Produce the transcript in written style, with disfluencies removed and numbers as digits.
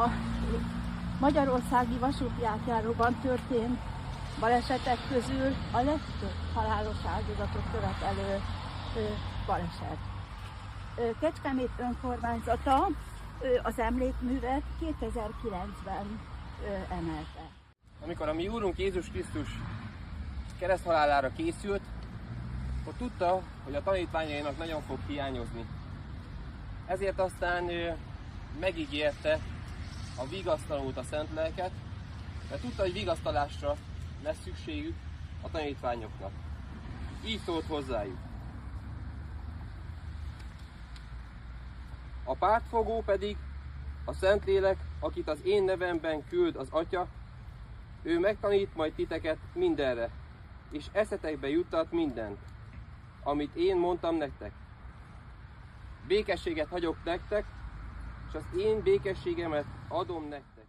A magyarországi vasúti átjáróban történt balesetek közül a legtöbb halálos áldozatot követelő baleset. Kecskemét önkormányzata az emlékművet 2009-ben emelte. Amikor a mi Úrunk Jézus Krisztus kereszthalálára készült, akkor tudta, hogy a tanítványainak nagyon fog hiányozni. Ezért aztán megígérte a vigasztalót, a Szentlelket, mert tudta, hogy vigasztalásra lesz szükségük a tanítványoknak. Így szólt hozzájuk. A pártfogó pedig a Szentlélek, akit az én nevemben küld az Atya, ő megtanít majd titeket mindenre, és eszetekbe juttat mindent, amit én mondtam nektek. Békességet hagyok nektek, és az én békességemet adom nektek.